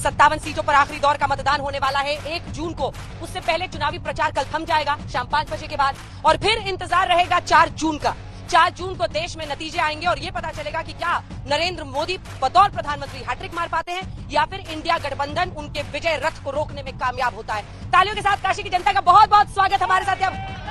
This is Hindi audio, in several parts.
57 सीटों पर आखिरी दौर का मतदान होने वाला है 1 जून को। उससे पहले चुनावी प्रचार कल थम जाएगा शाम 5 बजे के बाद, और फिर इंतजार रहेगा 4 जून का। 4 जून को देश में नतीजे आएंगे और ये पता चलेगा कि क्या नरेंद्र मोदी बतौर प्रधानमंत्री हैट्रिक मार पाते हैं या फिर इंडिया गठबंधन उनके विजय रथ को रोकने में कामयाब होता है। तालियों के साथ काशी की जनता का बहुत बहुत स्वागत हमारे साथ।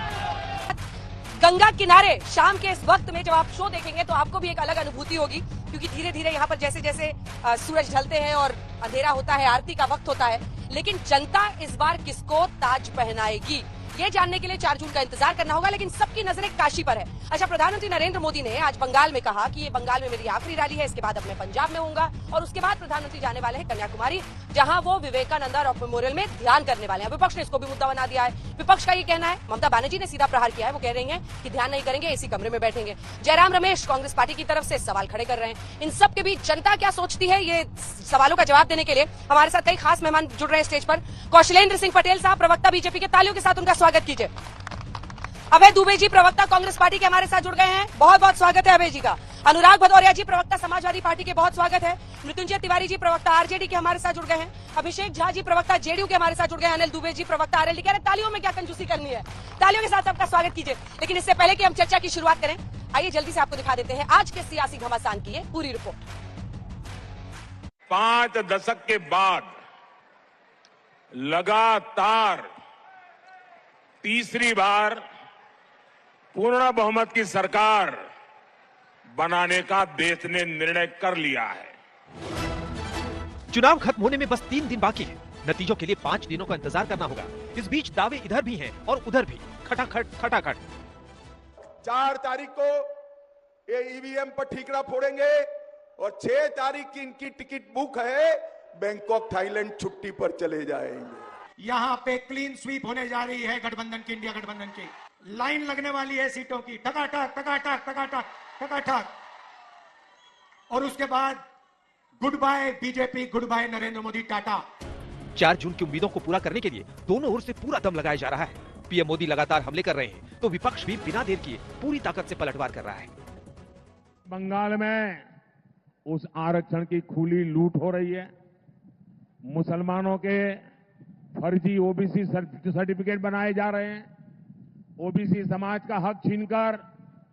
गंगा किनारे शाम के इस वक्त में जब आप शो देखेंगे तो आपको भी एक अलग अनुभूति होगी, क्योंकि धीरे धीरे यहाँ पर जैसे जैसे सूरज ढलते हैं और अंधेरा होता है, आरती का वक्त होता है, लेकिन जनता इस बार किसको ताज पहनाएगी ये जानने के लिए 4 जून का इंतजार करना होगा। लेकिन सबकी नजरें काशी पर है। अच्छा, प्रधानमंत्री नरेंद्र मोदी ने आज बंगाल में कहा कि ये बंगाल में मेरी आखिरी रैली है, इसके बाद अब मैं पंजाब में होऊंगा, और उसके बाद प्रधानमंत्री जाने वाले हैं कन्याकुमारी, जहां वो विवेकानंद रॉक मेमोरियल में ध्यान करने वाले हैं। विपक्ष ने इसको भी मुद्दा बना दिया है। विपक्ष का ये कहना है, ममता बनर्जी ने सीधा प्रहार किया है, वो कह रही है कि ध्यान नहीं करेंगे, इसी कमरे में बैठेंगे। जयराम रमेश कांग्रेस पार्टी की तरफ से सवाल खड़े कर रहे हैं। इन सब के बीच जनता क्या सोचती है, ये सवालों का जवाब देने के लिए हमारे साथ कई खास मेहमान जुड़ रहे हैं स्टेज पर। कौशलेंद्र सिंह पटेल साहब, प्रवक्ता बीजेपी के, तालियों के साथ उनका स्वागत कीजिए। अभय दुबे जी, प्रवक्ता कांग्रेस पार्टी के, हमारे साथ जुड़ गए हैं, बहुत बहुत स्वागत है अभय जी का। अनुराग भदौरिया जी, प्रवक्ता समाजवादी पार्टी के, बहुत स्वागत है। मृत्युंजय तिवारी जी, प्रवक्ता आरजेडी के, हमारे साथ जुड़ गए हैं। अभिषेक झा जी, प्रवक्ता जेडीयू के, हमारे साथ जुड़ गए हैं। अनिल दुबे जी, प्रवक्ता आरएलडी के। तालियों में क्या कंजूसी करनी है, तालियों के साथ आपका स्वागत कीजिए। लेकिन इससे पहले कि हम चर्चा की शुरुआत करें, आइए जल्दी से आपको दिखा देते हैं आज के सियासी घमासान की पूरी रिपोर्ट। 5 दशक के बाद लगातार तीसरी बार पूर्ण बहुमत की सरकार बनाने का देश ने निर्णय कर लिया है। चुनाव खत्म होने में बस 3 दिन बाकी है। नतीजों के लिए 5 दिनों का इंतजार करना होगा। इस बीच दावे इधर भी हैं और उधर भी, खटाखट खटाखट। 4 तारीख को ये ईवीएम पर ठीकरा फोड़ेंगे और 6 तारीख की इनकी टिकट बुक है, बैंकॉक थाईलैंड छुट्टी पर चले जाएंगे। यहाँ पे क्लीन स्वीप होने जा रही है गठबंधन की, इंडिया गठबंधन की। लाइन लगने वाली है सीटों की, टकाटक टकाटक टकाटक टकाटक। और उसके बाद good bye BJP, good bye Narendra Modi, tata. 4 जून की उम्मीदों को पूरा करने के लिए दोनों ओर से पूरा दम लगाया जा रहा है। पीएम मोदी लगातार हमले कर रहे हैं तो विपक्ष भी बिना देर किए पूरी ताकत से पलटवार कर रहा है। बंगाल में उस आरक्षण की खुली लूट हो रही है। मुसलमानों के फर्जी ओबीसी सर्टिफिकेट बनाए जा रहे हैं। ओबीसी समाज का हक छीनकर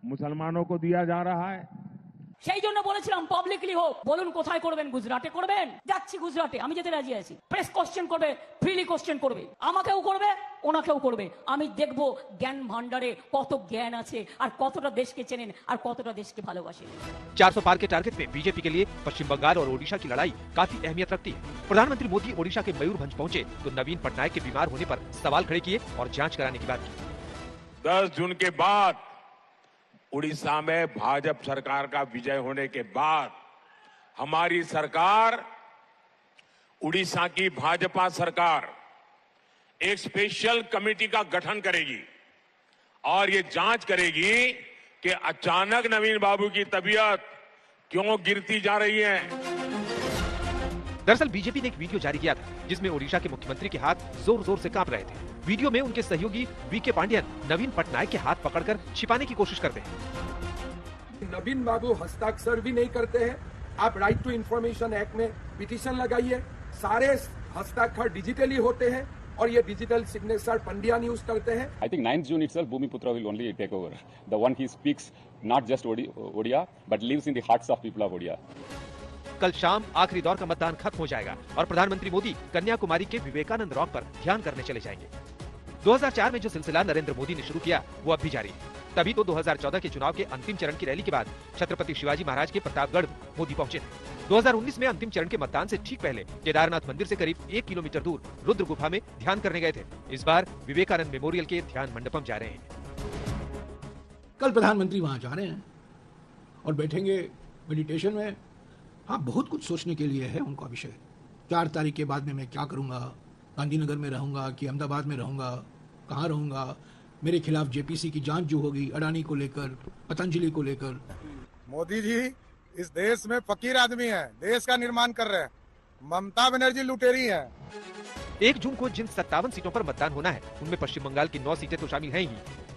मुसलमानों को दिया जा रहा है। সেই জন্য বলেছিলাম পাবলিকলি হোক, বলুন কোথায় করবেন, গুজরাটে করবেন, যাচ্ছি গুজরাটে, আমি যেতে রাজি আছি। প্রেস কোশ্চেন করবে, ফ্রিলি কোশ্চেন করবে, আমাকেও করবে, ওনাকেও করবে। আমি দেখব জ্ঞান ভান্ডারে কত জ্ঞান আছে আর কতটা দেশকে চেনেন আর কতটা देशকে ভালোবাসেন। 400 पार के टारगेट में बीजेपी के लिए पश्चिम बंगाल और ओडिशा की लड़ाई काफी अहमियत रखती है। प्रधानमंत्री मोदी ओडिशा के मयूरभंज पहुंचे तो नवीन पटनायक के बीमार होने पर सवाल खड़े किए और जांच कराने की बात की। 10 जून के बाद उड़ीसा में भाजपा सरकार का विजय होने के बाद हमारी सरकार, उड़ीसा की भाजपा सरकार एक स्पेशल कमेटी का गठन करेगी और ये जांच करेगी कि अचानक नवीन बाबू की तबीयत क्यों गिरती जा रही है। दरअसल बीजेपी ने एक वीडियो जारी किया था जिसमें ओडिशा के मुख्यमंत्री के हाथ जोर जोर से कांप रहे थे। वीडियो में उनके सहयोगी वीके पांडियन नवीन पटनायक के हाथ पकड़कर छिपाने की कोशिश करते हैं। नवीन बाबू हस्ताक्षर भी नहीं करते हैं। आप राइट टू इंफॉर्मेशन एक्ट में पिटीशन लगाइए, सारे हस्ताक्षर डिजिटली होते हैं और ये डिजिटल सिग्नेचर पंडियन यूज करते हैं। I think 9th June itself, Bumiputra will only take over. The one he speaks not just Odia, but lives in the hearts of people of Odia. कल शाम आखिरी दौर का मतदान खत्म हो जाएगा और प्रधानमंत्री मोदी कन्याकुमारी के विवेकानंद रॉक पर ध्यान करने चले जाएंगे। 2004 में जो सिलसिला नरेंद्र मोदी ने शुरू किया वो अब भी जारी है। तभी तो 2014 के चुनाव के अंतिम चरण की रैली के बाद छत्रपति शिवाजी महाराज के प्रतापगढ़ मोदी पहुंचे थे। 2019 में अंतिम चरण के मतदान से ठीक पहले केदारनाथ मंदिर से करीब 1 किलोमीटर दूर रुद्र गुफा में ध्यान करने गए थे। इस बार विवेकानंद मेमोरियल के ध्यान मंडपम जा रहे हैं। कल प्रधानमंत्री वहां जा रहे हैं और बैठेंगे मेडिटेशन में। हाँ, बहुत कुछ सोचने के लिए है उनका विषय। 4 तारीख के बाद में मैं क्या करूंगा, गांधीनगर में रहूंगा कि अहमदाबाद में रहूंगा, कहाँ रहूंगा, मेरे खिलाफ जेपीसी की जांच जो होगी अडानी को लेकर, पतंजलि को लेकर। मोदी जी इस देश में फकीर आदमी है, देश का निर्माण कर रहे हैं। ममता बनर्जी लुटेरी है। 1 जून को जिन 57 सीटों पर मतदान होना है उनमें पश्चिम बंगाल की 9 सीटें तो शामिल हैं ही,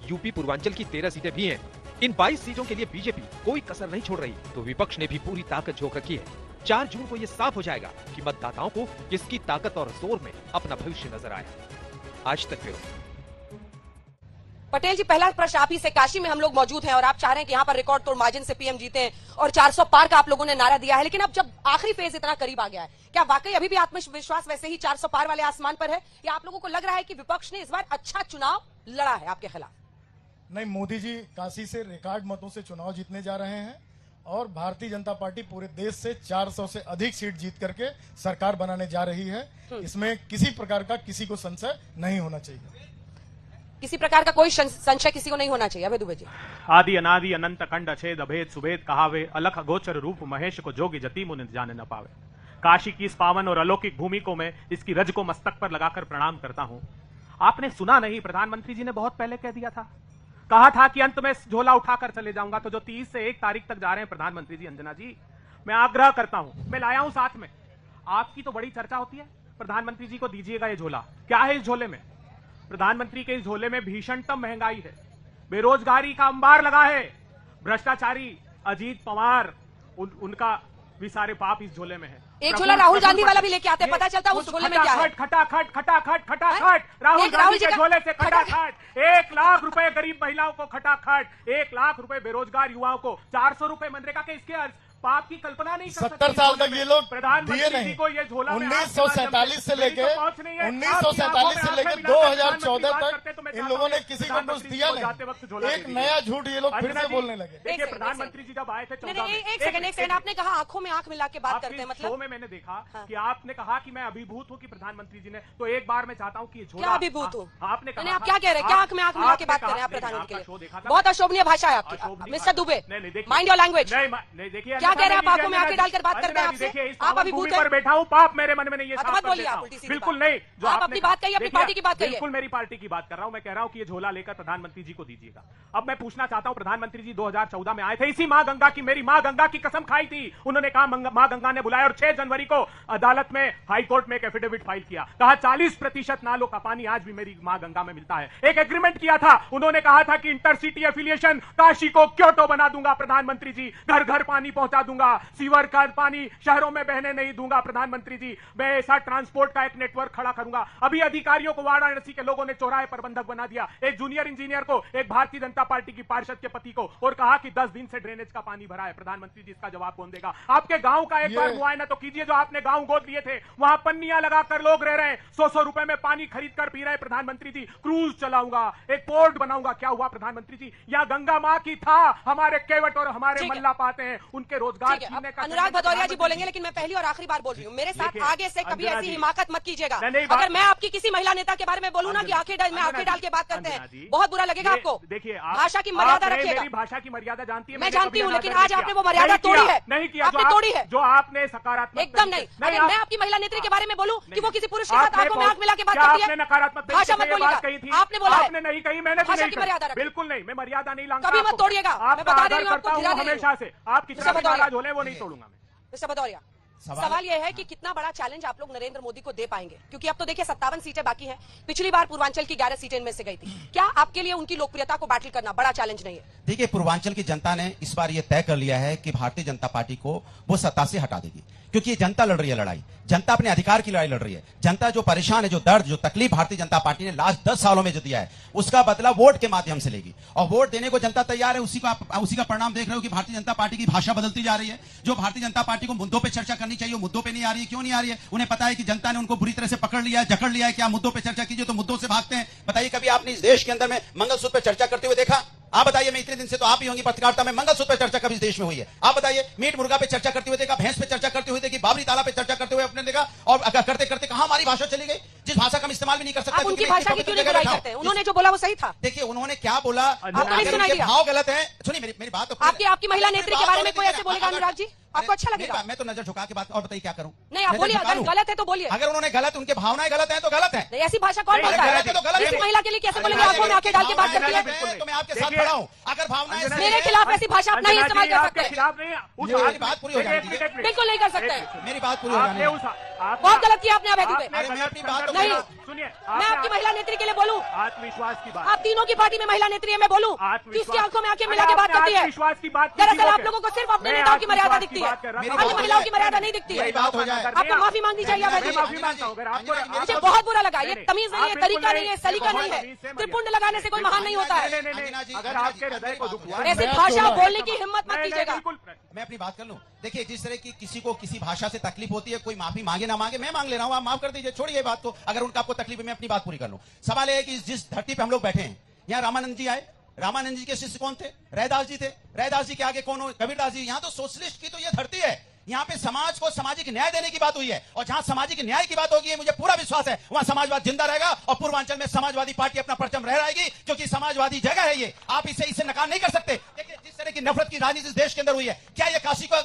यूपी पूर्वांचल की 13 सीटें भी हैं। इन 22 सीटों के लिए बीजेपी कोई कसर नहीं छोड़ रही तो विपक्ष ने भी पूरी ताकत झोंक रखी है। 4 जून को ये साफ हो जाएगा कि मतदाताओं को किसकी ताकत और जोर में अपना भविष्य नजर आया। आज तक ब्यूरो। पटेल जी, पहला प्रश्न आप ही से। काशी में हम लोग मौजूद हैं और आप चाह रहे हैं कि यहाँ पर रिकॉर्ड तोड़ मार्जिन से पीएम जीते हैं और 400 पार का आप लोगों ने नारा दिया है, लेकिन अब जब आखिरी फेज इतना करीब आ गया है, क्या वाकई अभी भी आत्मविश्वास वैसे ही 400 पार वाले आसमान पर है, या आप लोगों को लग रहा है कि विपक्ष ने इस बार अच्छा चुनाव लड़ा है आपके खिलाफ? नहीं, मोदी जी काशी से रिकॉर्ड मतों से चुनाव जीतने जा रहे हैं और भारतीय जनता पार्टी पूरे देश से 400 से अधिक सीट जीत करके सरकार बनाने जा रही है। इसमें किसी प्रकार का किसी को संशय नहीं होना चाहिए। किसी प्रकार का कोई संशय किसी को नहीं होना चाहिए। अभय दुबे जी। आदि अनादि अनंत कंड अछेद अभेद सुभेद कहावे, अलख गोचर रूप महेश को जोगी जति मुनि जाने न पावे। काशी की इस पावन और अलौकिक भूमि को मैं इसकी रज को मस्तक पर लगाकर प्रणाम करता हूं। आपने सुना नहीं, प्रधानमंत्री जी ने बहुत पहले कह दिया था, कहा था कि अंत में झोला उठाकर चले जाऊंगा। तो जो 30 से 1 तारीख तक जा रहे हैं प्रधानमंत्री जी, अंजना जी, मैं आग्रह करता हूं, मैं लाया हूं साथ में। आपकी तो बड़ी चर्चा होती है, प्रधानमंत्री जी को दीजिएगा ये झोला। क्या है इस झोले में? प्रधानमंत्री के इस झोले में भीषणतम महंगाई है, बेरोजगारी का अंबार लगा है, भ्रष्टाचारी अजीत पवार उनका भी सारे पाप इस झोले में है। एक झोला राहुल गांधी वाला भी लेके आते हैं, पता चलता है उस झोले में क्या है। खटाखट खटाखट खटाखट राहुल गांधी के झोले से खटाखट 1 लाख रुपए गरीब महिलाओं को, खटाखट 1 लाख रुपए बेरोजगार युवाओं को, 400 रुपए मनरेगा के। इसके पाप की कल्पना नहीं कर सकते। 70 साल तक ये लोग दिए प्रधानमंत्री नहीं। को ये झोला 1947 से लेके 2014 तक इन लोगों ने किसी को कुछ दिया नहीं। एक नया झूठ ये लोग फिर से बोलने लगे। देखिए, प्रधानमंत्री जी जब आए थे 14 में, एक सेकंड, आपने कहा आंखों में आंख मिला के बात करते हैं, मतलब शो में मैंने देखा कि आपने कहा कि मैं अभिभूत हूँ कि प्रधानमंत्री जी ने, तो एक बार मैं चाहता हूँ कि ये झोला। क्या अभिभूत हूँ? आपने कहा, आप क्या कह रहे हैं? क्या आंख में आंख मिला के बात कर रहे हैं आप प्रधानमंत्री के लिए? बहुत अशोभनीय भाषा है आपकी mister Dubey. Mind your language. देखिए, क्या कह रहे हैं आप? आंखों में आंखें डालकर बात करते हैं आपसे। आप अभिभूत पर बैठा हूँ, पाप मेरे मन में नहीं है। मत बोलिए आप उल्टी सीधी बिल्कुल नहीं। जो आप अपनी बात कहिए, अपनी पार्टी की बात कहिए। बिल्कुल मेरी पार्टी की बात कर रहा हूँ। मैं कह रहा हूँ कि ये झोला लेकर प्रधानमंत्री जी को दीजिएगा। अब मैं पूछना चाहता हूँ, प्रधानमंत्री जी 2014 में आए थे, इसी मां गंगा की, मेरी मां गंगा की कसम खाई थी। उन्होंने कहा, मां गंगा ने बुलाया और 6 जनवरी को अदालत में, हाईकोर्ट में एक एफिडेविट फाइल किया। कहा 40% नालों का पानी आज भी मेरी मां गंगा में मिलता है। एक एग्रीमेंट किया था, उन्होंने कहा था कि इंटरसिटी एफिलिएशन, काशी को क्योटो बना दूंगा प्रधानमंत्री जी, घर घर पानी पहुंचा दूंगा, सीवर का पानी शहरों में बहने नहीं दूंगा प्रधानमंत्री जी, मैं ऐसा ट्रांसपोर्ट का एक नेटवर्क खड़ा करूंगा। अभी अधिकारियों को वाराणसी के लोगों ने चौराहे प्रबंधक बना दिया, एक जूनियर इंजीनियर को, एक भारतीय जनता पार्टी की पार्षद के पति को, और कहा कि 10 दिन से ड्रेनेज का पानी भरा है। प्रधानमंत्री जी, इसका जवाब कौन देगा? आपके गांव का एक बार मुआयना तो कीजिए, जो आपने गांव गोद लिए थे, वहां पन्नियां लगाकर लोग रह रहे हैं, 100 रुपए में पानी खरीद कर पी रहे। प्रधानमंत्री जी, क्रूज चलाऊंगा, एक पोर्ट बनाऊंगा। क्या हुआ प्रधानमंत्री जी? यहाँ गंगा मां की था, हमारे केवट और हमारे मल्ला पाते हैं, उनके रोजगार छीनने का। अनुराग भदौरिया जी बोलेंगे, लेकिन मैं पहली और आखिरी बार बोल रही हूँ, मेरे साथ आगे से कभी ऐसी हिमाकत मत कीजिएगा। अगर मैं आपकी किसी महिला नेता के बारे में बोलूँ ना कि आंखें डाल के बात करते हैं, बहुत बुरा लगेगा आपको। देखिए, भाषा की मर्यादा रखिएगा। मेरी भाषा की मर्यादा जानती है, मैं जानती हूँ, लेकिन आज आपने वो मर्यादा तोड़ी है। नहीं किया, आपने तोड़ी है जो आपने सकारात्मक। एकदम नहीं। अगर मैं आपकी महिला नेत्री के बारे में बोलूँ कि वो किसी पुरुष के साथ आंखों में आंख मिला के बात करती है, नकारात्मक भाषा मत बोलिएगा। आपने बोला है, आपने नहीं कही, मैंने भाषा की मर्यादा रखिए। बिल्कुल नहीं, मैं मर्यादा नहीं लाऊंगा। कभी मत तोड़िएगा, मैं बता दे रही हूँ आपको, हमेशा से आप किसी नाराज हो वो नहीं तोड़ूंगा मैं। मिस्टर भदौरिया, सवाल यह है कि कितना बड़ा चैलेंज आप लोग नरेंद्र मोदी को दे पाएंगे, क्योंकि अब तो देखिए 57 सीटें बाकी हैं। पिछली बार पूर्वांचल की 11 सीटें इनमें से गई थी। क्या आपके लिए उनकी लोकप्रियता को बैटल करना बड़ा चैलेंज नहीं है? देखिए, पूर्वांचल की जनता ने इस बार यह तय कर लिया है कि भारतीय जनता पार्टी को वो सत्ता से हटा देगी, क्योंकि ये जनता लड़ रही है लड़ाई। जनता अपने अधिकार की लड़ाई लड़ रही है। जनता जो परेशान है, जो दर्द, जो तकलीफ भारतीय जनता पार्टी ने लास्ट 10 सालों में जो दिया है, उसका बदला वोट के माध्यम से लेगी। और वोट देने को जनता तैयार है। उसी का परिणाम देख रहे हो कि भारतीय जनता पार्टी की भाषा बदलती जा रही है। जो भारतीय जनता पार्टी को मुद्दों पर चर्चा करनी चाहिए, मुद्दों पर नहीं आ रही है। क्यों नहीं आ रही है? उन्हें पता है कि जनता ने उनको बुरी तरह से पकड़ लिया है, जकड़ लिया है। क्या मुद्दों पर चर्चा कीजिए तो मुद्दों से भागते हैं। बताइए, कभी आपने इस देश के अंदर में मंगलसूत्र पर चर्चा करते हुए देखा? आप बताइए, मैं इतने दिन से तो आप ही होंगी पत्रकारिता में, मंगलसूत्र पर चर्चा कभी इस देश में हुई है? आप बताइए, मीट मुर्गा पे चर्चा करते हुए देखा, भैंस पे चर्चा करते हुए देखी, बाबरी ताला पे चर्चा करते हुए अपने देखा, और करते करते कहां हमारी भाषा चली गई, जिस भाषा का हम इस्तेमाल भी नहीं कर सकते। आप उनकी भाषा की क्यों नहीं बुराई करते हैं? उन्होंने जो बोला वो सही था। देखिए, उन्होंने क्या बोला, आपके भाव गलत है। सुनिए मेरी बात तो। आपकी महिला नेत्री के बारे में कोई ऐसे बोलेगा अनुराग जी? आपको अच्छा लगेगा? मैं तो नजर झुका के बात, और बताइए क्या करूं? नहीं, आप बोलिए, अगर गलत है तो बोलिए। अगर उन्होंने गलत, उनके भावनाएं गलत है तो गलत है। ऐसी भाषा कौन बोलता है? इस महिला के लिए कैसे बोलेंगे? आंखों में आंखें डाल के बात करती है तो मैं आपके साथ खड़ा हूं। अगर भावनाएं मेरे खिलाफ ऐसी भाषा आप नहीं इस्तेमाल कर सकते। मेरी बात पूरी हो जाएगी। बिल्कुल नहीं कर सकते। मेरी बात पूरी हो जाएगी। बहुत गलत किया आपने अभय दुबे। मैं अपनी बात नहीं, सुनिए, मैं आपकी महिला नेत्री के लिए बोलूं? आत्मविश्वास की बात, आप तीनों की पार्टी में महिला नेत्री है, मैं बोलूं कि उसकी आंखों में आंखें मिला के बात करती है? आत्मविश्वास की बात, दरअसल आप लोगों को सिर्फ अपने नेताओं की मर्यादा दिखती है, अन्य महिलाओं की मर्यादा नहीं दिखती है। आपको माफी मांगनी चाहिए। मुझे बहुत बुरा लगा, ये तमीज नहीं है, तरीका नहीं है, सलीका नहीं है। त्रिपुंड लगाने से कोई महान नहीं होता है। अगर आपके हृदय को दुख हुआ, ऐसी भाषा बोलने की हिम्मत मत कीजिएगा। मैं अपनी बात कर लूं। देखिए, जिस तरह की किसी को किसी भाषा से तकलीफ होती है, कोई माफी मांगे ना मांगे, मैं मांग ले रहा हूं, आप माफ कर दीजिए, छोड़िए बात को। अगर उनका आपको तकलीफ है, मैं अपनी बात पूरी कर लूं। सवाल यह है कि जिस धरती पे हम लोग बैठे हैं, यहाँ रामानंद जी आए, रामानंद जी के शिष्य कौन थे? रैदास जी थे। रैदास जी के आगे कौन हो? कबीरदास जी। यहाँ तो सोशलिस्ट की तो ये धरती है। यहाँ पे समाज को सामाजिक न्याय देने की बात हुई है, और जहां सामाजिक न्याय की बात होगी, मुझे पूरा विश्वास है वहां समाजवाद जिंदा रहेगा, और पूर्वांचल में समाजवादी पार्टी अपना परचम लहराएगी, क्योंकि समाजवादी जगह है ये। आप इसे नकार नहीं कर सकते। देखिए, जिस तरह की नफरत की राजनीति इस देश के अंदर हुई है, क्या ये काशी को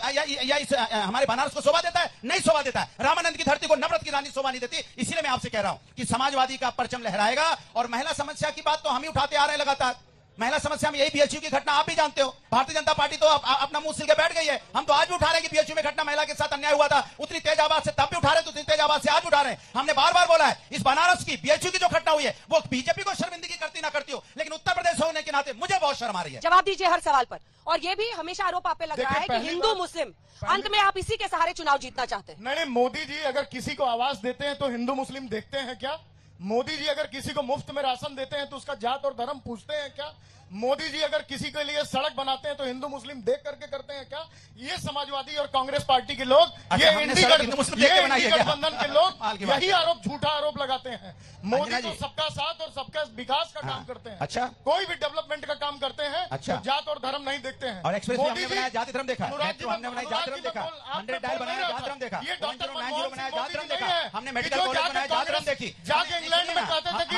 या हमारे बनारस को शोभा देता है? नहीं शोभा देता है। रामानंद की धरती को नफरत की राजनीति शोभा नहीं देती। इसीलिए मैं आपसे कह रहा हूं कि समाजवादी का परचम लहराएगा। और महिला समस्या की बात तो हम ही उठाते आ रहे हैं लगातार। महिला समस्या में यही बीएचयू की घटना आप भी जानते हो। भारतीय जनता पार्टी तो अपना मुंह सिल के बैठ गई है। हम तो आज भी उठा रहे हैं कि बीएचयू में घटना महिला के साथ अन्याय हुआ था। उतनी तेज आवाज से तब भी उठा रहे थे, उतनी तेज आवाज से आज उठा रहे हैं। हमने बार बार बोला है, इस बनारस की बीएचयू की जो घटना हुई है, वो बीजेपी को शर्मिंदगी करती ना करती हो, लेकिन उत्तर प्रदेश होने के नाते मुझे बहुत शर्म आ रही है। जवाब दीजिए हर सवाल पर। और ये भी हमेशा आरोप आप पे लग रहा है कि हिंदू मुस्लिम, अंत में आप इसी के सहारे चुनाव जीतना चाहते हैं। नहीं, मोदी जी अगर किसी को आवाज देते हैं तो हिंदू मुस्लिम देखते हैं क्या? मोदी जी अगर किसी को मुफ्त में राशन देते हैं तो उसका जात और धर्म पूछते हैं क्या? मोदी जी अगर किसी के लिए सड़क बनाते हैं तो हिंदू मुस्लिम देख करके करते हैं क्या? ये समाजवादी और कांग्रेस पार्टी के लोग, ये इंडी गठबंधन के लोग यही आरोप, झूठा आरोप लगाते हैं। मोदी तो सबका साथ और सबका विकास का काम करते हैं। अच्छा, कोई भी डेवलपमेंट का काम करते हैं। अच्छा, तो जात और धर्म नहीं देखते हैं। और एक्सप्रेस हमने बनाया जाति धर्म देखा, मेट्रो हमने बनाया जाति धर्म देखा, 100 डायल बनाया जाति धर्म देखा, ये डॉक्टर 1090 बनाया जाति धर्म देखा, हमने मेडिकल कॉलेज बनाया जाति धर्म देखी, जाके इंग्लैंड में कहते थे कि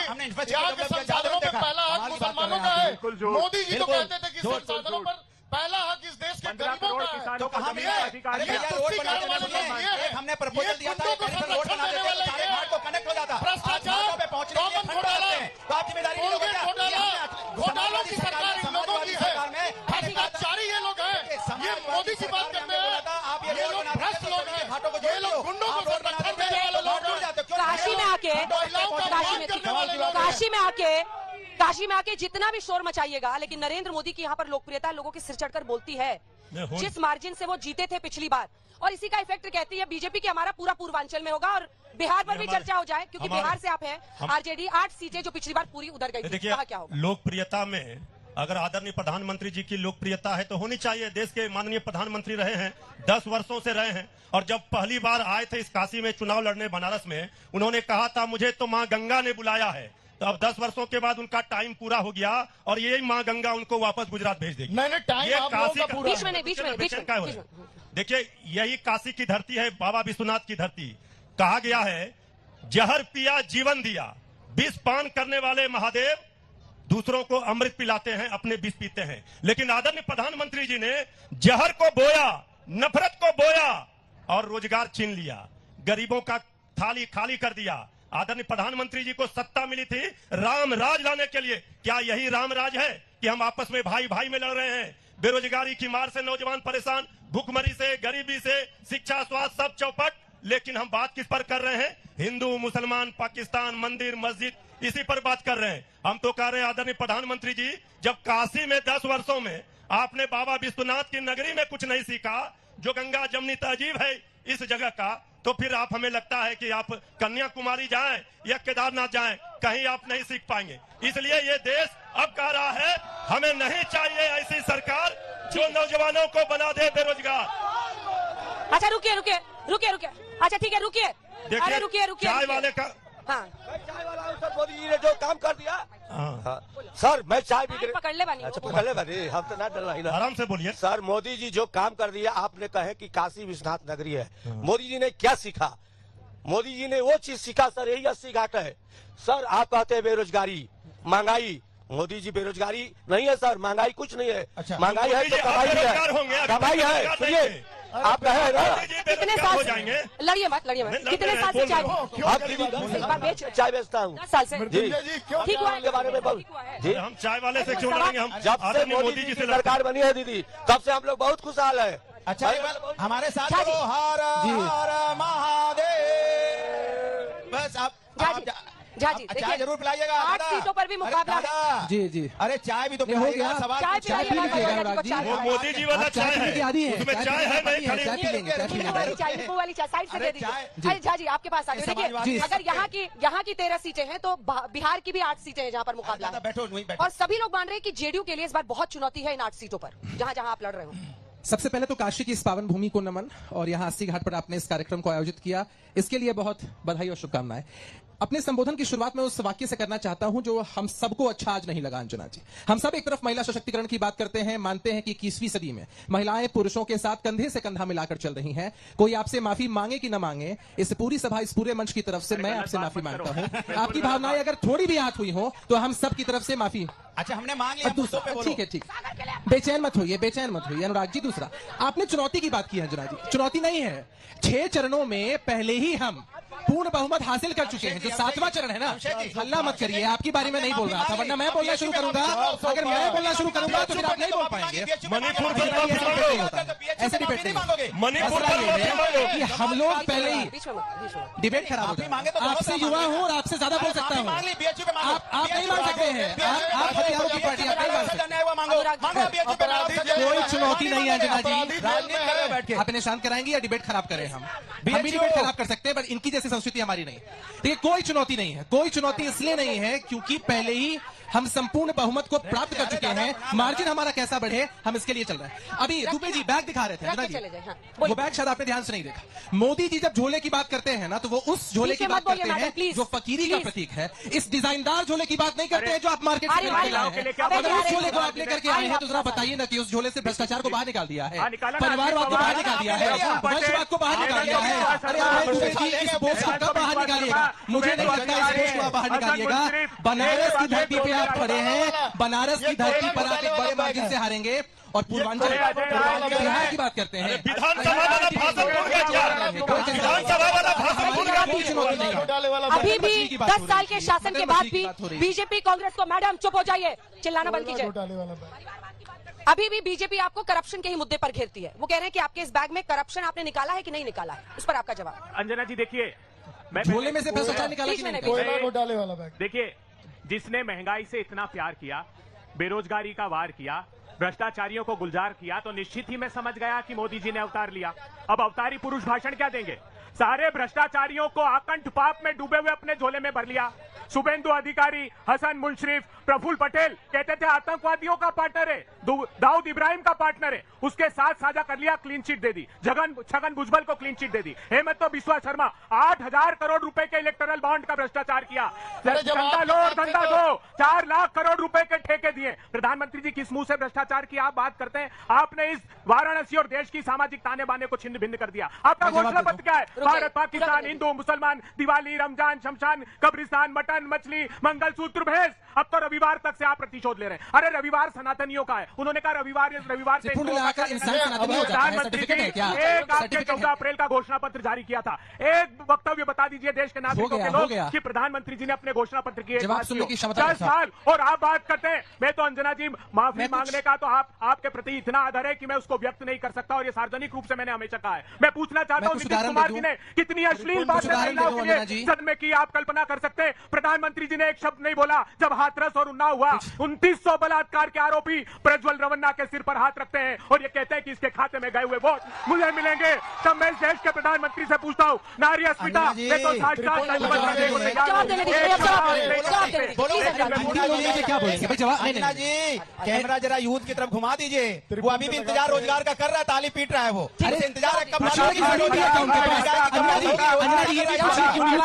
यहाँ के संसाधनों पे पहला हक मुसलमानों का है। मोदी जी तो कहते थे कि संसाधनों पर पहला हक इस देश के गरीबों का है। तो कहां मिला? हमने प्रपोजल दिया था, रोड बना देते हैं, सारे घाट को कनेक्ट हो जाता, भ्रष्टाचार पे पहुंचने के लिए तो आप जिम्मेदारी नहीं लोगे क्या? घोटालों की सरकार इन लोगों की है, भ्रष्टाचारी ये लोग हैं। ये मोदी जी बात करते हैं, ये लोग भ्रष्ट लोग हैं, ये लोग गुंडों को संरक्षण देने वाले लोग हैं। काशी में आके जितना भी शोर मचाइएगा, लेकिन नरेंद्र मोदी की यहाँ पर लोकप्रियता लोगों के सिर चढ़कर बोलती है। जिस मार्जिन से वो जीते थे पिछली बार, और इसी का इफेक्ट कहती है बीजेपी की हमारा पूरा पूर्वांचल में होगा। और बिहार पर भी चर्चा हो जाए, क्योंकि बिहार से आप हैं, आरजेडी 8 सीटें जो पिछली बार पूरी उधर गई थी, कहाँ क्या होगा? लोकप्रियता में अगर आदरणीय प्रधानमंत्री जी की लोकप्रियता है तो होनी चाहिए। देश के माननीय प्रधानमंत्री रहे हैं, 10 वर्षों से रहे हैं, और जब पहली बार आए थे इस काशी में चुनाव लड़ने बनारस में, उन्होंने कहा था मुझे तो मां गंगा ने बुलाया है। तो अब 10 वर्षों के बाद उनका टाइम पूरा हो गया, और यही मां गंगा उनको वापस गुजरात भेज देगी। नहीं, ये काशी का बीच में नहीं। देखिए, यही काशी की धरती है, बाबा विश्वनाथ की धरती। कहा गया है, जहर पिया जीवन दिया, विष पान करने वाले महादेव दूसरों को अमृत पिलाते हैं, अपने विष पीते हैं। लेकिन आदरणीय प्रधानमंत्री जी ने जहर को बोया, नफरत को बोया, और रोजगार छीन लिया, गरीबों का थाली खाली कर दिया। आदरणीय प्रधानमंत्री जी को सत्ता मिली थी राम राज लाने के लिए। क्या यही राम राज है कि हम आपस में भाई भाई में लड़ रहे हैं? बेरोजगारी की मार से नौजवान परेशान, भूखमरी से, गरीबी से, शिक्षा स्वास्थ्य सब चौपट। लेकिन हम बात किस पर कर रहे हैं? हिंदू, मुसलमान, पाकिस्तान, मंदिर, मस्जिद, इसी पर बात कर रहे हैं। हम तो कह रहे हैं आदरणीय प्रधानमंत्री जी, जब काशी में 10 वर्षों में आपने बाबा विश्वनाथ की नगरी में कुछ नहीं सीखा, जो गंगा जमनी तहजीब है इस जगह का, तो फिर आप, हमें लगता है कि आप कन्याकुमारी जाएं या केदारनाथ जाएं, कहीं आप नहीं सीख पाएंगे। इसलिए ये देश अब कह रहा है, हमें नहीं चाहिए ऐसी सरकार जो नौजवानों को बना दे बेरोजगार। अच्छा, रुकिए। अच्छा ठीक है, रुकिए। देखिए, रुकिए चाय वाले का, हाँ, चाय वाला सर, मोदी जी ने जो काम कर दिया। हाँ। सर, मैं चाय भी पकड़ ले बनी। अच्छा, पकड़ ले बनी, हम तो ना डर रही ना। आराम से बोलिए। सर, मोदी जी जो काम कर दिया, आपने कहे कि काशी विश्वनाथ नगरी है। मोदी जी ने क्या सीखा? मोदी जी ने वो चीज सीखा सर, यही 80 घाट है। सर, आप कहते हैं बेरोजगारी, महंगाई। मोदी जी बेरोजगारी नहीं है सर, महंगाई कुछ नहीं है। अच्छा, महंगाई है तो कमाई है, कमाई है। सुनिए, आप कहे ना कितने साल से, लड़िए मत, कितने साल से चाय बेचता हूँ? 10 साल से जी। ठीक हुआ के बारे में जी, हम चाय वाले से क्यों लड़ेंगे? हम जब से मोदी जी की सरकार बनी है दीदी, तब से हम लोग बहुत खुशहाल है। अच्छा, हमारे साथ हर हर महादेव। बस आप झा जी चाय जरूर पिलाइएगा 8 सीटों पर भी मुकाबला है। जी जी अरे चाय भी तो पिलाइएगा, सवाल चाय वो मोदी जी वाला चाय है, उसमें चाय है नहीं खड़ी नींबू वाली चाय साइड से दे दीजिए। अरे झा जी आपके पास आ गए। देखिए अगर यहाँ की 13 सीटें हैं तो बिहार की भी 8 सीटें हैं जहाँ पर मुकाबला है, और सभी लोग मान रहे हैं कि जेडीयू के लिए इस बार बहुत चुनौती है इन 8 सीटों पर जहाँ जहाँ आप लड़ रहे हो। सबसे पहले तो काशी की इस पावन भूमि को नमन, और यहाँ 80 घाट पर आपने इस कार्यक्रम को आयोजित किया, इसके लिए बहुत बधाई और शुभकामनाएं। अपने संबोधन की शुरुआत में उस वाक्य से करना चाहता हूं जो हम सबको अच्छा आज नहीं लगा अंजना जी। हम सब एक तरफ महिला सशक्तिकरण की बात करते हैं, मानते हैं कि 21वीं सदी में महिलाएं पुरुषों के साथ कंधे से कंधा मिलाकर चल रही हैं। कोई आपसे माफी मांगे कि न मांगे, इस पूरी सभा, इस पूरे मंच की तरफ से मैं आपसे माफी मांगता हूं। आपकी भावनाएं अगर थोड़ी भी आहत हुई हो तो हम सब की तरफ से माफी। अच्छा हमने मांग लिया, ठीक है ठीक, बेचैन मत होइए अनुराग जी। दूसरा, आपने चुनौती की बात की है अंजना जी, चुनौती नहीं है। 6 चरणों में पहले ही हम पूर्ण बहुमत हासिल कर चुके हैं। जो 7वां चरण है ना, हल्ला मत करिए, आपकी बारी में नहीं बोल रहा था, वरना मैं बोलना शुरू करूंगा। अगर मैं बोलना शुरू करूंगा तो फिर आप नहीं बोल पाएंगे। मणिपुर ऐसे डिबेट नहीं, हम लोग पहले ही डिबेट खराब हो जाए। आपसे युवा हूँ और आपसे ज्यादा बोल सकता हूँ, आप नहीं मान सकते हैं। आप हथियारों की पार्टी, आप नहीं मान सकते। कोई चुनौती नहीं है अंजना जी, आप इन्हें शांत कराएंगे या डिबेट खराब करें? हम भी डिबेट खराब कर सकते हैं, पर इनकी जैसी संस्कृति हमारी नहीं। देखिए कोई चुनौती नहीं है, कोई चुनौती इसलिए नहीं है क्योंकि पहले ही हम संपूर्ण बहुमत को प्राप्त कर चुके हैं। मार्जिन हमारा कैसा बढ़े, हम इसके लिए चल रहे हैं। अभी दुबे जी बैग दिखा रहे थे अंजना जी, वो बैग शायद आपने ध्यान से नहीं देखा। मोदी जी जब झोले की बात करते हैं ना, तो वो उस झोले की बात करते हैं जो फकीरी का प्रतीक है। इस डिजाइनदार झोले की बात नहीं करते हैं जो आप मार्केट में लेकर आए हैं। अगर उस झोले को आप लेकर के आए हैं तो जरा बताइए ना कि उस झोले से भ्रष्टाचार को बाहर निकाल दिया है, परिवारवाद को बाहर निकाल दिया है, वंशवाद को बाहर निकाल दिया है। अरे दुबे जी इस बोझ को कब बाहर निकालिएगा? मुझे नहीं लगता इस बोझ को आप बाहर निकालिएगा। बनारस की धरती पे आप खड़े हैं, बनारस की धरती पर आप एक बड़े मार्जिन से हारेंगे, और पूर्वांचल बिहार की बात करते हैं। अभी भी 10 साल के शासन के बाद भी बीजेपी कांग्रेस को, मैडम चुप हो जाइए, चिल्लाना बंद कीजिए। अभी भी बीजेपी आपको करप्शन के ही मुद्दे पर घेरती है। वो कह रहे हैं कि आपके इस बैग में करप्शन आपने निकाला है कि नहीं निकाला है, उस पर आपका जवाब। अंजना जी देखिए, झोले में से भ्रष्टाचार निकाला कि नहीं? घोटाले वाला बैग। देखिए, जिसने महंगाई से इतना प्यार किया, बेरोजगारी का वार किया, भ्रष्टाचारियों को गुलजार किया, तो निश्चित ही मैं समझ गया कि मोदी जी ने अवतार लिया। अब अवतारी पुरुष भाषण क्या देंगे? सारे भ्रष्टाचारियों को आकंठ पाप में डूबे हुए अपने झोले में भर लिया। शुभेंदु अधिकारी, हसन मुश्रीफ, प्रफुल्ल पटेल कहते थे आतंकवादियों का पार्टनर है, दाऊद इब्राहिम का पार्टनर है, उसके साथ साझा कर लिया, क्लीन चिट दे दी। छगन भुजबल को क्लीन चिट दे दी। हेमंत बिस्वा शर्मा 8000 करोड़ रुपए के इलेक्टोरल बॉन्ड का भ्रष्टाचार किया। धंधा लो और धंधा दो, 4 लाख करोड़ रुपए के ठेके दिए। प्रधानमंत्री जी किस मुंह से भ्रष्टाचार की आप बात करते हैं? आपने इस वाराणसी और देश की सामाजिक ताने बाने को छिन्न भिन्न कर दिया। आपका घोषणा पत्र क्या है? भारत, पाकिस्तान, हिंदू, मुसलमान, दिवाली, रमजान, शमशान, कब्रिस्तान, मटन, मछली, मंगलसूत्र, भैंस। अब तो रविवार तक से आप प्रतिशोध ले रहे हैं। अरे रविवार सनातनियों का है, उन्होंने कहा रविवार से प्रधानमंत्री जी 14 अप्रैल का घोषणा पत्र जारी किया था। एक वक्तव्य बता दीजिए देश के नागरिकों के लोग कि प्रधानमंत्री जी ने अपने घोषणा पत्र की 10 साल, और आप बात करते हैं। मैं तो अंजना जी माफी मांगने का तो आपके प्रति इतना आदर है कि मैं उसको व्यक्त नहीं कर सकता, और ये सार्वजनिक रूप से मैंने हमेशा कहा है। मैं पूछना चाहता हूँ नीतीश कुमार जी ने कितनी अश्लील बातें महिलाओं के लिए सदन में की, आप कल्पना कर सकते हैं? प्रधानमंत्री जी ने एक शब्द नहीं बोला जब हाथरस और उन्नाव हुआ। 2900 बलात्कार के आरोपी प्रज्वल रवन्ना के सिर पर हाथ रखते हैं और ये कहते हैं कि इसके खाते में गए हुए वोट मुझे मिलेंगे। तब मैं इस देश के प्रधानमंत्री से पूछता हूँ, नारी अस्मिता कैमरा जरा यूथ की तरफ घुमा दीजिए। वो अभी भी इंतजार रोजगार का कर रहा है, ताली पीट रहा है वो। इंतजार है कब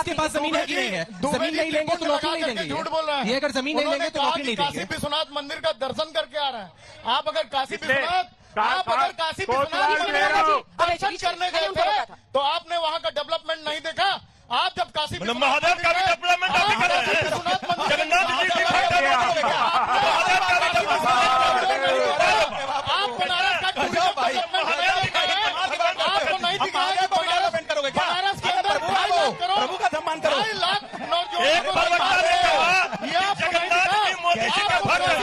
के पास जमीन है कि नहीं है? जमीन नहीं लेंगे तो नौकरी नहीं देंगे। झूठ बोल रहे हैं। ये अगर जमीन नहीं लेंगे तो नौकरी नहीं देंगे। काशी विश्वनाथ मंदिर का दर्शन करके आ रहे हैं। आप अगर काशी विश्वनाथ दर्शन करने गए थे तो आपने वहाँ का डेवलपमेंट नहीं देखा? आप जब काशी महादेव का भी डेवलपमेंट आप कर रहे हैं, जगन्नाथ जी की आप बनारस का आपको नहीं दिखाया कि बनारस के अंदर प्रभु का सम्मान करो। 2.5 लाख नौजवानों को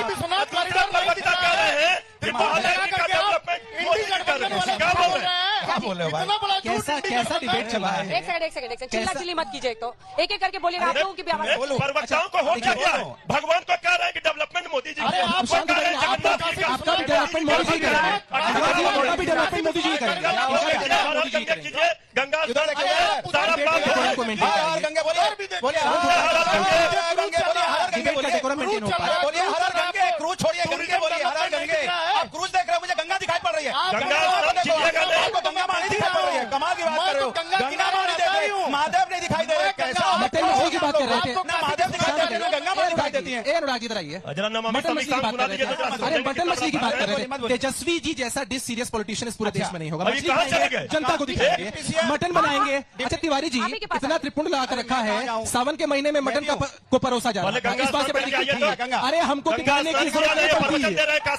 विश्वनाथ कॉरिडोर नहीं दिखा रहे हैं। बोल रहे हो भाई? कैसा डिबेट चला है? एक सेकंड चिल्ला चिल्ली मत कीजिए। तो एक एक करके बोलिएगा, आप लोगों की भी आवाज। प्रवक्ताओं को हो क्या गया है? भगवान को कह रहे हैं कि डेवलपमेंट मोदी जी आपका भी डेवलपमेंट मोदी जी करेंगे, आपका भी डेवलपमेंट मोदी जी करेंगे। गंगा सारा गंगे बोलिए हर गंगे क्रूज छोड़िए, गंगे बोलिए हर गंगे। आप क्रूज देख रहे हो, मुझे गंगा दिखाई पड़ रही है। आपको गंगा मानी दिखाई पड़ रही है। कमाल की बात कर रहे हो, गंगा मानी देख रहे हो, महादेव नहीं दिखाई दे रहे। कैसा मटन मछली की बात कर रहे थे ना, महादेव दिखाई दे रहे, गंगा मानी दिखाई देती है। अनुराग इधर आइए, मटन मछली की बात कर रहे थे। अरे मटन मछली की बात कर रहे थे। तेजस्वी जी जैसा डिस सीरियस पॉलिटिशियन इस पूरे देश में नहीं होगा। मछली खाएंगे, जनता को दिखाएंगे, मटन बनाएंगे। अच्छा तिवारी जी, इतना त्रिपुंड लगा कर रखा है, सावन के महीने में मटन को परोसा जा रहा है, इस बात से बड़ी दिक्कत है। अरे हमको दिखाने की जरूरत नहीं पड़ती है।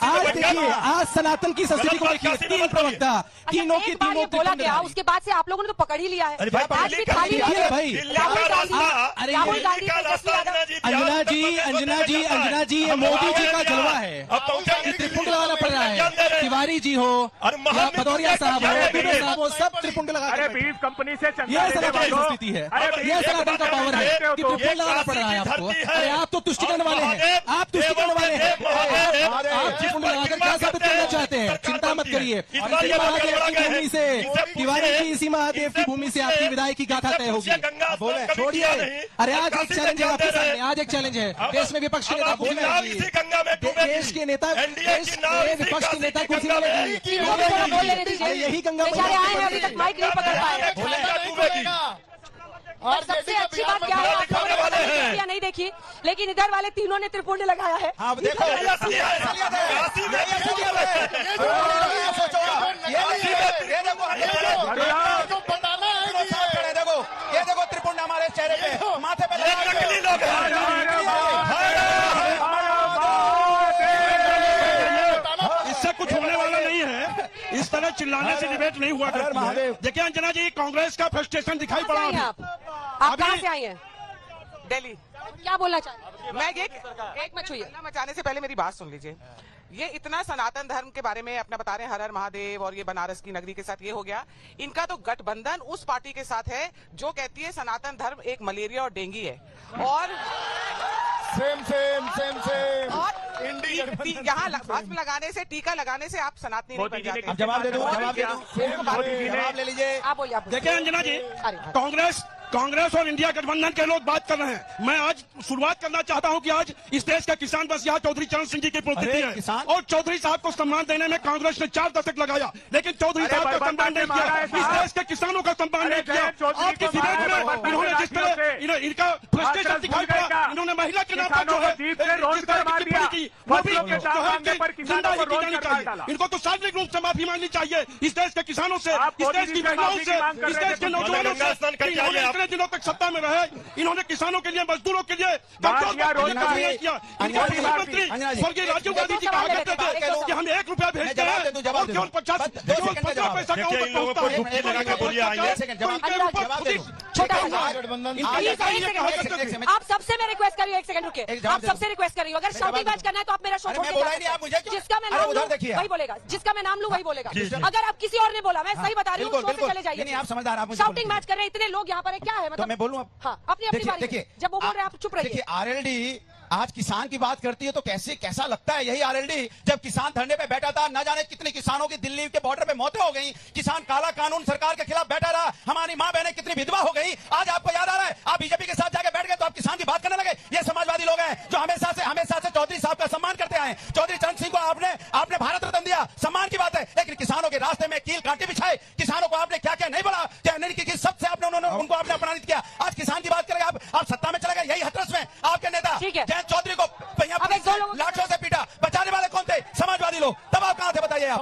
आज देखिए, आज सनातन की संस्कृति को देखिए, 3 प्रवक्ता, तीनों की तीनों बोला गया, उसके बाद से आप लोगों ने तो पकड़ ही लिया है। आज भी खाली है भाई। राहुल गांधी अंजना जी, ये मोदी जी का जलवा है। त्रिपुंड लगाना पड़ रहा है। तिवारी जी हो, भदौरिया साहब हो, दुबे साहब हो, सब त्रिपुंड लगा। अरे बीफ कंपनी से ये सनातन की संस्कृति है, ये सनातन का पावर है कि त्रिपुंड लगाना पड़ रहा है आपको। अरे आप तो तुष्टिकरण वाले हैं, आप तुष्टिकरण वाले हैं। आप त्रिपुंड लगाकर क्या साबित करना चाहते हैं? चिंता मत करिए, इसी महादेव की भूमि से, तिवारी जी, इसी महादेव की भूमि से आपकी विदाई की गाथा तय होगी। छोड़िए। अरे आज एक चैलेंज है आपके सामने, आज एक चैलेंज है। देश में विपक्ष के नेता कुर्सी मिलेगी, देश के नेता, विपक्ष के नेता कुर्सी मिलेगी। यही गंगा अभी तक माइक नहीं पकड़ पाए। और सबसे अच्छी बात क्या है, आप लोगों ने नहीं देखी, लेकिन इधर वाले तीनों ने त्रिपुंड लगाया है। आप देखो, ये देखो त्रिपुंड हमारे चेहरे पे, माथे पे नकली लोग इससे कुछ होने वाला नहीं है। इस तरह चिल्लाने से डिबेट नहीं हुआ करती है। देखिए अंजना जी, कांग्रेस का फ्रस्ट्रेशन दिखाई पड़ा। आप कहाँ से आई हैं? दिल्ली। क्या बोलना चाहते हैं? मैं एक मत छूइए, मचाने से पहले मेरी बात सुन लीजिए। ये इतना सनातन धर्म के बारे में अपना बता रहे हैं, हर हर महादेव, और ये बनारस की नगरी के साथ ये हो गया। इनका तो गठबंधन उस पार्टी के साथ है जो कहती है सनातन धर्म एक मलेरिया और डेंगू है। और यहाँ भस्म लगाने से, टीका लगाने से आप सनातनी नहीं बन जाते। जवाब दे दो, जवाब ले लीजिए। देखिए अंजना जी, कांग्रेस और इंडिया गठबंधन के लोग बात कर रहे हैं। मैं आज शुरुआत करना चाहता हूं कि आज इस देश का किसान बस यहाँ चौधरी चरण सिंह जी की पुण्यतिथि है, और चौधरी साहब को सम्मान देने में कांग्रेस ने 4 दशक लगाया, लेकिन चौधरी साहब का सम्मान नहीं किया, इस देश के किसानों का सम्मान नहीं किया। आज की डिबेट में इन्होंने जिस तरह इनका फ्रस्ट्रेशन दिखाई पड़ा, इन्होंने महिला के नाम पर जो है इनको तो शारीरिक रूप से माफी मांगनी चाहिए इस देश के किसानों से, इस देश की महिलाओं से, इस देश के नौजवानों से। इतने दिनों तक सत्ता में रहे, इन्होंने किसानों के लिए, मजदूरों के लिए नहीं किया। प्रधानमंत्री स्वर्गीय राजीव गांधी जी कहा करते थे कि हम 1 रुपया भेजते हैं और केवल 50 पैसा आप सबसे मैं रिक्वेस्ट कर रही हूँ, 1 सेकंड रुकिए, आप सबसे रिक्वेस्ट कर रही हूँ, अगर शॉटिंग मैच करना है तो आप मेरा शो जिसका मैं नाम लूँ वही बोलेगा, जिसका मैं नाम लूँ वही बोलेगा। अगर आप किसी और ने बोला, मैं सही बता रही हूँ, शो से चले जाइए। आप समझदार, आप शॉटिंग मैच कर रहे हैं, इतने लोग यहाँ पर है, क्या है मतलब? तो मैं बोलूँ हाँ, अपनी बारी। देखिए, जब वो बोल रहे हैं आप चुप रहिए। देखिए आरएलडी आज किसान की बात करती है तो कैसा लगता है यही आरएलडी जब किसान धरने पे बैठा था, न जाने कितने किसानों की दिल्ली के बॉर्डर पे मौतें हो गई, किसान काला कानून सरकार के खिलाफ बैठा रहा, हमारी मां बहनें कितनी विधवा हो गई। आज आपको याद आ रहा है, आप बीजेपी के साथ जाके बैठ गए तो आप किसान की बात करने लगे। ये समाजवादी लोग हैं जो हमेशा से चौधरी साहब का सम्मान करते आए। चौधरी चरण सिंह को आपने भारत रत्न दिया, सम्मान की बात है, लेकिन किसानों के रास्ते में कील कांटे बिछाए, किसानों को आपने क्या क्या नहीं बोला, सबसे आपने उनको आपने अपमानित किया। आज किसान की बात करेंगे, आप सत्ता में चले गए, यही हथरस में आपके नेता जयंत चौधरी को लाठों से पीटा, बचाने वाले कौन थे? समाजवादी लोग। तब आप कहां थे बताइए? आप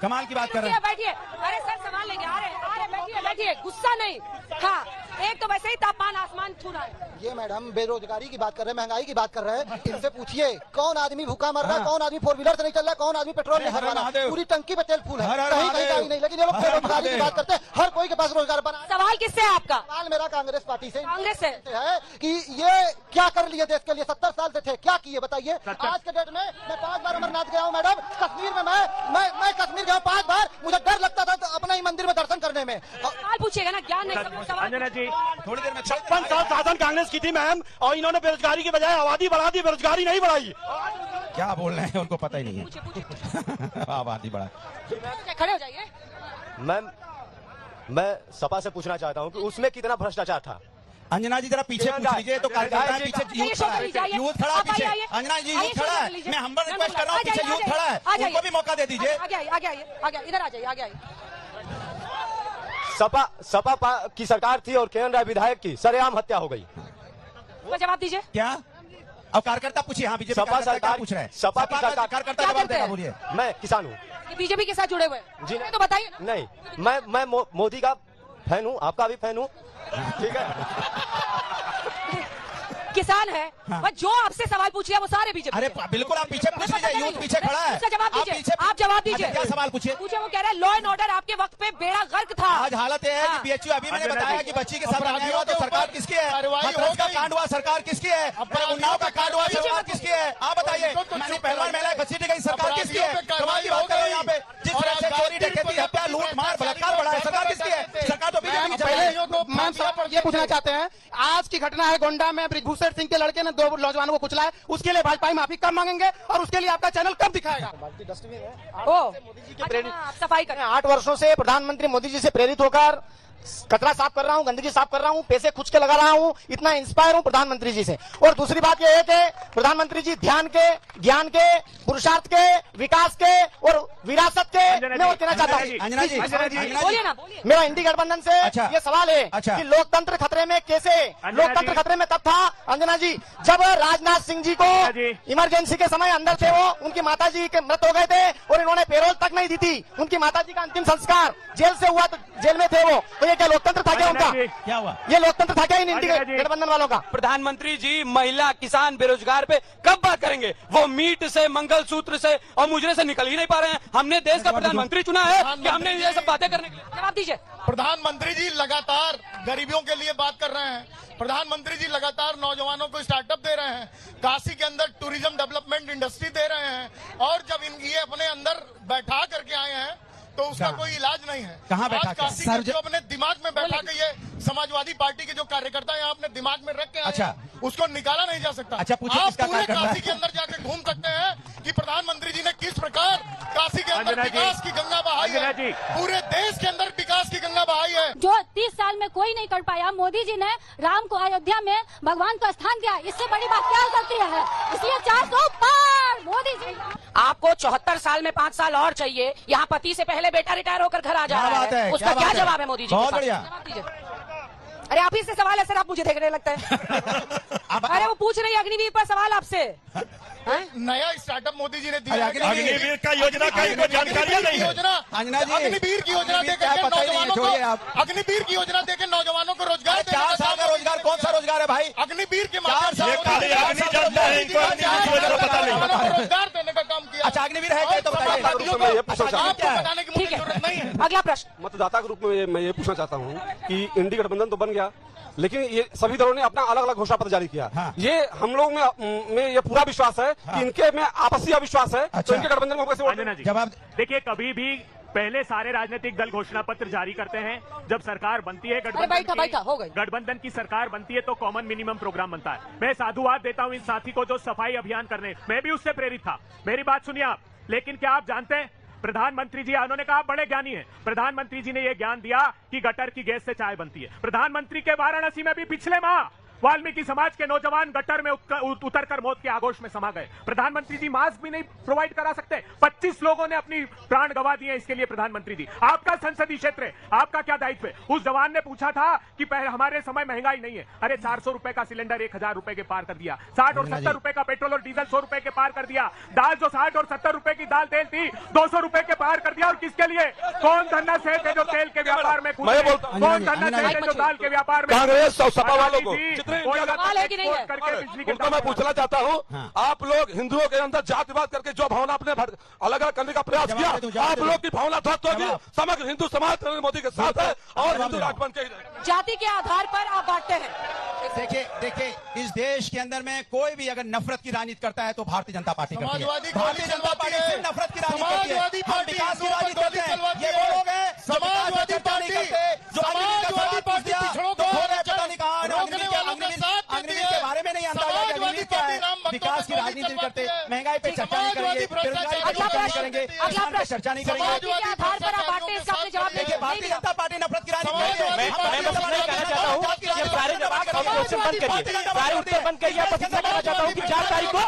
कमाल की बात कर रहे हैं। बैठिए, अरे सर संभाल लेंगे, आ रहे बैठिए, गुस्सा नहीं। हाँ, एक तो वैसे ही तापमान आसमान छू रहा है। ये मैडम बेरोजगारी की बात कर रहे हैं, महंगाई की बात कर रहे हैं, इनसे पूछिए कौन आदमी भूखा मर रहा है, कौन आदमी 4 व्हीलर से नहीं चल रहा है, कौन आदमी पेट्रोल नहीं भरवा रहा है, पूरी टंकी पे तेल फूल है, कहीं कहीं नहीं। लेकिन ये लोग बेरोजगारी की बात करते हैं, हर कोई के पास रोजगार बना। सवाल किससे है आपका? सवाल मेरा कांग्रेस पार्टी से है कि ये क्या कर लिए देश के लिए, 70 साल से थे, क्या किए बताइए। आज के डेट में मैं 5 बार अमरनाथ गया हूँ मैडम, कश्मीर में मैं कश्मीर गया 5 बार, मुझे डर लगता था अपना ही मंदिर में दर्शन करने में। सवाल पूछिएगा ना, ज्ञान नहीं। अंजना जी, थोड़ी देर में 56 साल शासन कांग्रेस की थी मैम, और इन्होंने बेरोजगारी की बजाय आबादी बढ़ा दी, बेरोजगारी नहीं बढ़ाई। क्या बोल रहे हैं उनको पता ही नहीं है। आबादी बढ़ा। खड़े हो जाइए। मैम, मैं सपा से पूछना चाहता हूँ कि उसमें कितना भ्रष्टाचार था। अंजना जी जरा पीछे पूछ लीजिए, तो कार्यकर्ता है पीछे, यूथ खड़ा है, यूथ खड़ा है पीछे। अंजना जी यूथ खड़ा है, मैं हम्बल रिक्वेस्ट कर रहा हूँ, पीछे यूथ खड़ा है, उनको भी मौका दे दीजिए। आगे आइए, इधर आ जाइए, आगे आइए। सपा की सरकार थी और केएन राय विधायक की सरेआम हत्या हो गई। जवाब दीजिए। क्या अब कार्यकर्ता पूछिए? हाँ, बीजेपी सपा सरकार पूछ रहे हैं, सपा की सरकार कार्यकर्ता जवाब देगा, बोलिए। मैं किसान हूँ। बीजेपी के साथ जुड़े हुए जी तो बताइए। नहीं, मैं मोदी का फैन हूँ, आपका भी फैन हूँ, ठीक है। किसान है, बस जो आपसे सवाल पूछ लिया वो सारे बीजेपी। अरे बिल्कुल, आप पीछे पूछ लीजिए, यूथ पीछे खड़ा है। उसका जवाब दीजिए, आप जवाब दीजिए। क्या सवाल पूछिए? वो कह रहा है लॉ एंड ऑर्डर आपके वक्त पे बेड़ा गर्क था। आज हालत है कि बीएचयू, अभी मैंने बताया कि बच्ची के साथ अन्याय हुआ तो सरकार किसकी है? हाथरस का कांड हुआ, सरकार किसकी है? उन्नाव का कांड हुआ, सरकार किसकी है? आप बताइए। पहलवान महिला घसीटी गई, सरकार किसकी है? कमाल की बात कर रहे हैं यहाँ पे। जिस तरह से चोरी, डकैती, हत्या, लूट मार, बलात्कार बढ़ा है, सरकार किसकी है? सरकार तो बीजेपी की है। मैम साहब ये पूछना चाहते हैं, आज की घटना है गोंडा में, ब्रिजभूषण सिंह के लड़के ने 2 नौजवानों को कुचला है, उसके लिए भाजपा माफी कब मांगेंगे और उसके लिए आपका चैनल कब दिखाएगा? मोदी जी के प्रेरित सफाई कर 8 वर्षों से प्रधानमंत्री मोदी जी से प्रेरित होकर कचरा साफ कर रहा हूँ, गंदगी साफ कर रहा हूँ, पैसे खुच के लगा रहा हूँ, इतना इंस्पायर हूँ प्रधानमंत्री जी से। और दूसरी बात यह है कि प्रधानमंत्री जी ध्यान के, ज्ञान के, पुरुषार्थ के, विकास के और विरासत के मैं और कहना चाहता हूँ। बोलिए ना। मेरा इंडी गठबंधन से ये सवाल है कि लोकतंत्र खतरे में कैसे? लोकतंत्र खतरे में तब था अंजना जी जब राजनाथ सिंह जी को इमरजेंसी के समय अंदर थे, वो उनकी माता जी के मृत हो गए थे और इन्होंने पेरोल तक नहीं दी थी। उनकी माता जी का अंतिम संस्कार जेल से हुआ, तो जेल में थे वो, तो ये क्या लोकतंत्र था क्या उनका? क्या हुआ? ये लोकतंत्र था क्या इन इंडी गठबंधन वालों का? प्रधानमंत्री जी महिला, किसान, बेरोजगार पे कब बात करेंगे? वो मीट से, मंगलसूत्र से और मुजरे से निकल ही नहीं पा रहे हैं। हमने देश का प्रधानमंत्री चुना है कि हमने ये सब बातें करने के लिए? जवाब दीजिए। प्रधानमंत्री जी लगातार गरीबियों के लिए बात कर रहे हैं, प्रधानमंत्री जी लगातार नौजवानों को स्टार्टअप दे रहे हैं, काशी के अंदर टूरिज्म डेवलपमेंट इंडस्ट्री दे रहे हैं, और जब ये अपने अंदर बैठा करके आए हैं तो उसका कोई इलाज नहीं है। कहाँ बैठा के? काशी जो अपने दिमाग में बैठा के, ये समाजवादी पार्टी के जो कार्यकर्ता यहाँ अपने दिमाग में रख के आए हैं, उसको निकाला नहीं जा सकता। अच्छा, आप पूरे काशी के अंदर जाके घूम सकते हैं कि प्रधानमंत्री जी ने किस प्रकार काशी के अंदर विकास की गंगा बहाई है, पूरे देश के अंदर विकास की गंगा बहाई है, जो 30 साल में कोई नहीं कर पाया। मोदी जी ने राम को अयोध्या में भगवान को स्थान दिया, इससे बड़ी बात क्या हो सकती है? इसलिए 400 पार मोदी जी। आपको 74 साल में 5 साल और चाहिए। यहाँ पति से पहले बेटा रिटायर होकर घर आ जा रहा है, उसका क्या जवाब है मोदी जी? बहुत बढ़िया। अरे आप ही से सवाल है सर, आप मुझे देखने लगता है। अरे वो पूछ रही है अग्निवीर पर सवाल आपसे। नया स्टार्टअप मोदी जी ने दिया। अग्निवीर का योजना का इनको जानकारी नहीं है। अग्निवीर की योजना देकर नौजवानों को, अग्निवीर की योजना देकर नौजवानों को रोजगार, 4 साल का रोजगार, कौन सा रोजगार है भाई? अग्निवीर के माध्यम से रोजगार देने का काम किया। अच्छा, अग्निवीर है क्या? तो बताइए। बताने की मुझे जरूरत नहीं है। अगला प्रश्न मतदाता के रूप में मैं ये पूछना चाहता हूँ कि इंडी गठबंधन तो बन गया, लेकिन ये सभी दलों ने अपना अलग अलग घोषणा पत्र जारी किया। ये हम लोग में ये पूरा विश्वास है कि इनके में आपसी अविश्वास है। तो इनके गठबंधन में कैसे जवाब देखिए, कभी भी पहले सारे राजनीतिक दल घोषणा पत्र जारी करते हैं, जब सरकार बनती है गठबंधन की सरकार बनती है तो कॉमन मिनिमम प्रोग्राम बनता है। मैं साधुवाद देता हूं इन साथी को जो सफाई अभियान करने, मैं भी उससे प्रेरित था। मेरी बात सुनिए आप। लेकिन क्या आप जानते हैं प्रधानमंत्री जी, उन्होंने कहा बड़े ज्ञानी हैं, प्रधानमंत्री जी ने यह ज्ञान दिया कि गटर की गैस से चाय बनती है। प्रधानमंत्री के वाराणसी में भी पिछले माह वाल्मीकि समाज के नौजवान गटर में उतरकर मौत के आगोश में समा गए। प्रधानमंत्री जी मास्क भी नहीं प्रोवाइड करा सकते। 25 लोगों ने अपनी प्राण गंवा दिए इसके लिए। प्रधानमंत्री जी, आपका संसदीय क्षेत्र है, आपका क्या दायित्व है? उस जवान ने पूछा था कि पहले हमारे समय महंगाई नहीं है। अरे 400 रुपए का सिलेंडर 1000 रुपए के पार कर दिया। 60 और 70 रुपए का पेट्रोल और डीजल 100 रुपए के पार कर दिया। दाल जो 60 और 70 रुपए की दाल तेल थी 200 रुपए के पार कर दिया। और किसके लिए? कौन धन्ना सेठ है जो तेल के व्यापार में कूदे? कौन धन्ना सेठ है जो दाल के व्यापार में? कांग्रेस और सपा वालों को उनको मैं पूछना चाहता हूँ, आप लोग हिंदुओं के अंदर जातिवाद करके जो भावना अपने अलग अलग करने का प्रयास किया, आप लोग की भावना ध्वस्त होगी। समग्र हिंदू समाज नरेंद्र मोदी के साथ है और हिंदू राष्ट्र के जाति के आधार पर आप बांटते हैं। देखिए इस देश के अंदर में कोई भी अगर नफरत की राजनीति करता है तो भारतीय जनता पार्टी करती है। भारतीय जनता पार्टी सिर्फ नफरत की राजनीति करती है। हम विकास की राजनीति करते हैं। ये वो लोग हैं समाजवादी पार्टी जो समाजवादी पार्टी पिछड़ों को पता नहीं कहाँ अग्निवीर के बारे में नहीं आता है। अग्निवीर क्या है? विकास की राजनीति करते, महंगाई पे चर्चा नहीं करेंगे, बेरोजगारी पे चर्चा नहीं करेंगे, किसान पे चर्चा नहीं करेंगे। आधार पर आप बांटते हैं, इसका आपने जवाब देखिए भारतीय जनता पार्टी नफरत की राजनीति करती है। मैं बस इतना कहना चाहता हूँ कि सारे जवाब का क्वेश्चन बंद करिए, सारे उत्तर बंद करिए। बस इतना कहना चाहता हूँ कि 4 तारीख को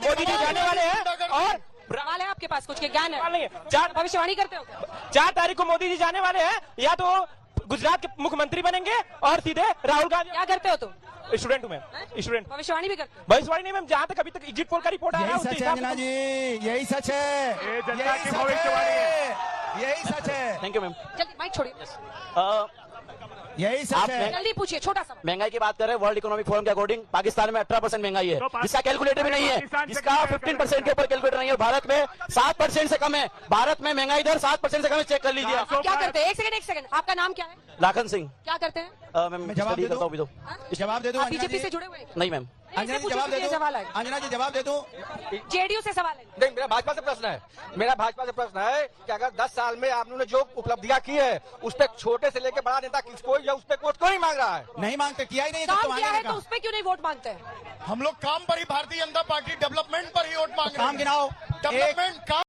मोदी जी जाने वाले हैं और सवाल है आपके पास कुछ के ज्ञान है? नहीं है। 4 भविष्यवाणी करते हो? 4 तारीख को मोदी जी जाने वाले हैं, या तो गुजरात के मुख्यमंत्री बनेंगे और सीधे राहुल गांधी। क्या करते हो तुम? स्टूडेंट हूँ मैं, स्टूडेंट। भविष्यवाणी भी करते हो? भविष्यवाणी नहीं मैम, जहाँ तक अभी तक एग्जिट पोल का रिपोर्ट आ रहा है यही सच है अंजना जी, यही सच है, यही सच है। Thank you ma'am. जल्दी माइक छोड़िए। यही सच है। जल्दी पूछिए, छोटा सा। महंगाई की बात कर रहे हैं, वर्ल्ड इकोनॉमिक फोरम के अकॉर्डिंग पाकिस्तान में 18% महंगाई है, जिसका कैलकुलेटर भी नहीं है, जिसका 15% के ऊपर कैलकुलेटर नहीं है। भारत में 7% से कम है। भारत में महंगाई दर 7% से कम है, चेक कर लीजिए। क्या करते हैं? एक सेकंड, आपका नाम क्या है? लाखन सिंह। क्या करते हैं? मैं जवाब दे दूं। जवाब दे दूं। बीजेपी से जुड़े हुए? नहीं मैम। अंजना जी जवाब दे दो। अंजना जी जवाब दे दो। जेडीयू से सवाल है? नहीं, मेरा भाजपा से प्रश्न है। मेरा भाजपा से प्रश्न है कि अगर 10 साल में आपने जो उपलब्धियां की है, उस पर छोटे से लेकर बड़ा नेता किसको या उस पर वोट क्यों नहीं मांग रहा है? नहीं मांगते, किया ही नहीं। काम किया है तो उस पर क्यों नहीं वोट मांगते हैं? हम लोग काम पर ही, भारतीय जनता पार्टी डेवलपमेंट पर ही वोट मांग रहे हैं। काम गिनाओ। डेवलपमेंट काम